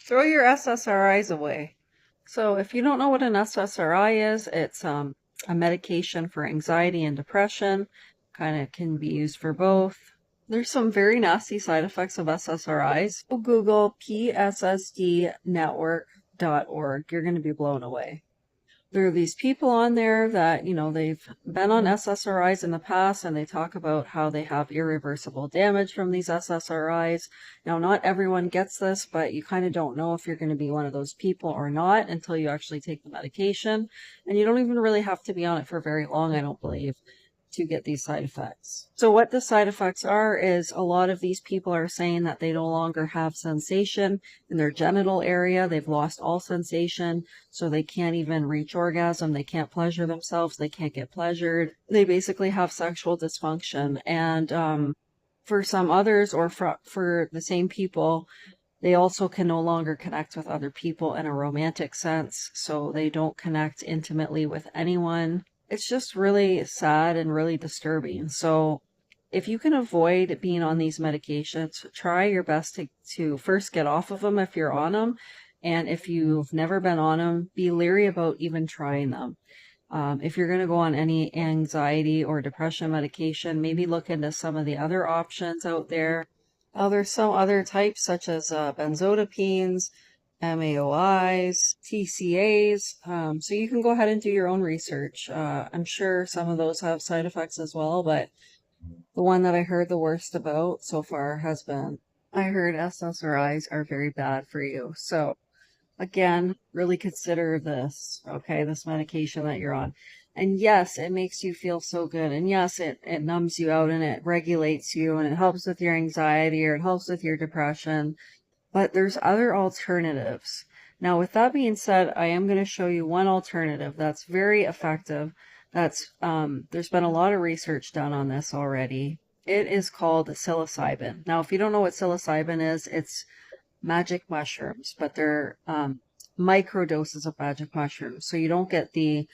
Throw your SSRIs away. So if you don't know what an SSRI is, it's a medication for anxiety and depression. Kind of can be used for both. There's some very nasty side effects of SSRIs. Google pssdnetwork.org. You're going to be blown away. There are these people on there that, they've been on SSRIs in the past and they talk about how they have irreversible damage from these SSRIs. Now, not everyone gets this, but you kind of don't know if you're going to be one of those people or not until you actually take the medication. And you don't even really have to be on it for very long, I don't believe, to get these side effects. So what the side effects are is a lot of these people are saying that they no longer have sensation in their genital area. They've lost all sensation, so they can't even reach orgasm. They can't pleasure themselves. They can't get pleasured. They basically have sexual dysfunction. And for some others, or for the same people, they also can no longer connect with other people in a romantic sense, so they don't connect intimately with anyone. It's just really sad and really disturbing. So if you can avoid being on these medications, try your best to first get off of them if you're on them. And if you've never been on them, be leery about even trying them. If you're going to go on any anxiety or depression medication, maybe look into some of the other options out there. There's some other types such as benzodiazepines, MAOIs, TCAs. So you can go ahead and do your own research. I'm sure some of those have side effects as well, but the one that I heard the worst about so far has been, I heard SSRIs are very bad for you. So again, really consider this, okay, this medication that you're on. And yes, it makes you feel so good. And yes, it numbs you out and it regulates you and it helps with your anxiety or it helps with your depression. But there's other alternatives. Now, with that being said, I am going to show you one alternative that's very effective. There's been a lot of research done on this already. It is called psilocybin. Now, if you don't know what psilocybin is, it's magic mushrooms, but they're micro doses of magic mushrooms. So you don't get the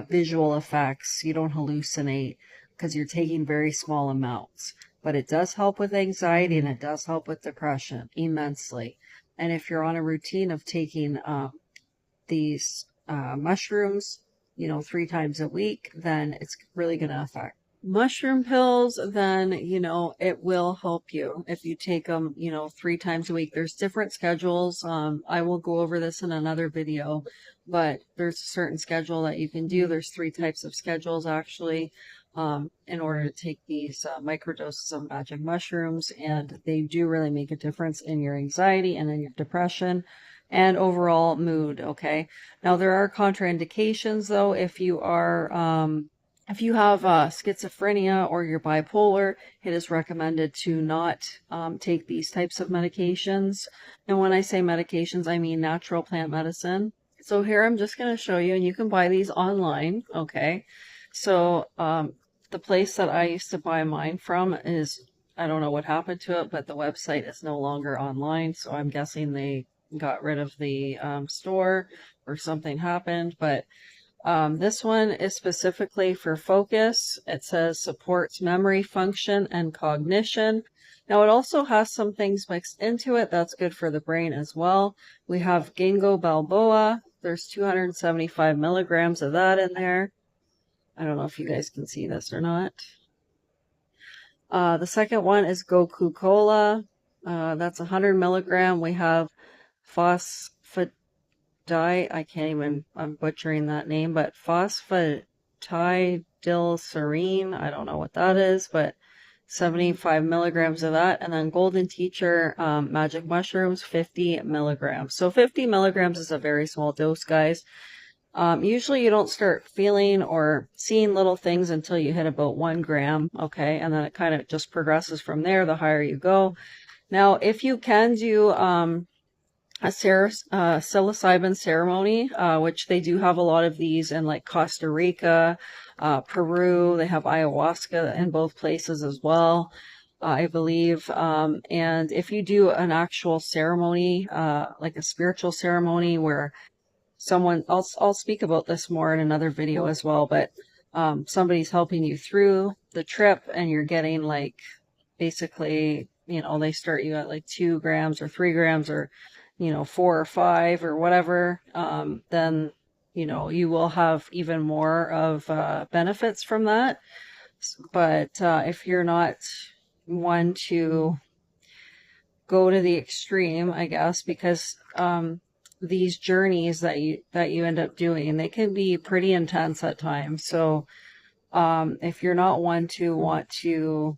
visual effects. You don't hallucinate because you're taking very small amounts. But it does help with anxiety and it does help with depression immensely. And if you're on a routine of taking these mushrooms, 3 times a week, then it's really going to affect. Mushroom pills, then, it will help you if you take them, 3 times a week. There's different schedules. I will go over this in another video, but there's a certain schedule that you can do. There's 3 types of schedules actually. In order to take these microdoses of magic mushrooms, and they do really make a difference in your anxiety and in your depression and overall mood. Okay, now there are contraindications though. If you have schizophrenia or you're bipolar, it is recommended to not take these types of medications. And when I say medications, I mean natural plant medicine. So here I'm just going to show you, and you can buy these online. Okay. So the place that I used to buy mine from is, I don't know what happened to it, but the website is no longer online. So I'm guessing they got rid of the store or something happened. But this one is specifically for focus. It says supports memory function and cognition. Now it also has some things mixed into it that's good for the brain as well. We have ginkgo biloba. There's 275 milligrams of that in there. I don't know if you guys can see this or not. The second one is Goku Cola. That's 100 milligram. We have phosphatidylserine. I'm butchering that name, but phosphatidylserine. I don't know what that is, but 75 milligrams of that. And then Golden Teacher magic mushrooms, 50 milligrams. So 50 milligrams is a very small dose, guys. Usually you don't start feeling or seeing little things until you hit about 1 gram, okay? And then it kind of just progresses from there the higher you go. Now, if you can do a psilocybin ceremony, which they do have a lot of these in like Costa Rica, Peru, they have ayahuasca in both places as well, I believe. And if you do an actual ceremony, like a spiritual ceremony where I'll speak about this more in another video as well, but somebody's helping you through the trip and you're getting like basically, they start you at like 2 grams or 3 grams or 4 or 5 or whatever, then, you will have even more of benefits from that. But if you're not one to go to the extreme, I guess, because these journeys that you end up doing, they can be pretty intense at times. So if you're not one to want to,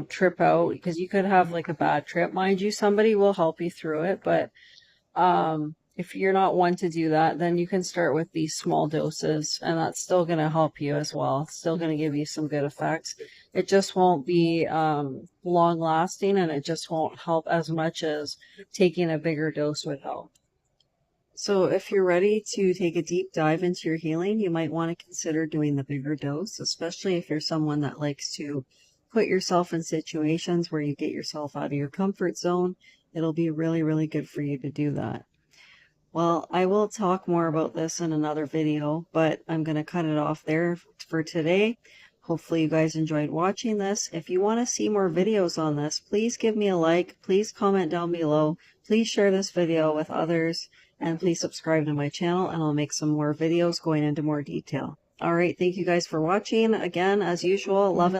trip out, because you could have like a bad trip, mind you, somebody will help you through it, but if you're not one to do that, then you can start with these small doses, and that's still going to help you as well. It's still going to give you some good effects. It just won't be long lasting, and it just won't help as much as taking a bigger dose would help. So if you're ready to take a deep dive into your healing, you might want to consider doing the bigger dose, especially if you're someone that likes to put yourself in situations where you get yourself out of your comfort zone. It'll be really, really good for you to do that. Well, I will talk more about this in another video, but I'm going to cut it off there for today. Hopefully you guys enjoyed watching this. If you want to see more videos on this, please give me a like. Please comment down below. Please share this video with others. And please subscribe to my channel, and I'll make some more videos going into more detail. All right, thank you guys for watching. Again, as usual, love and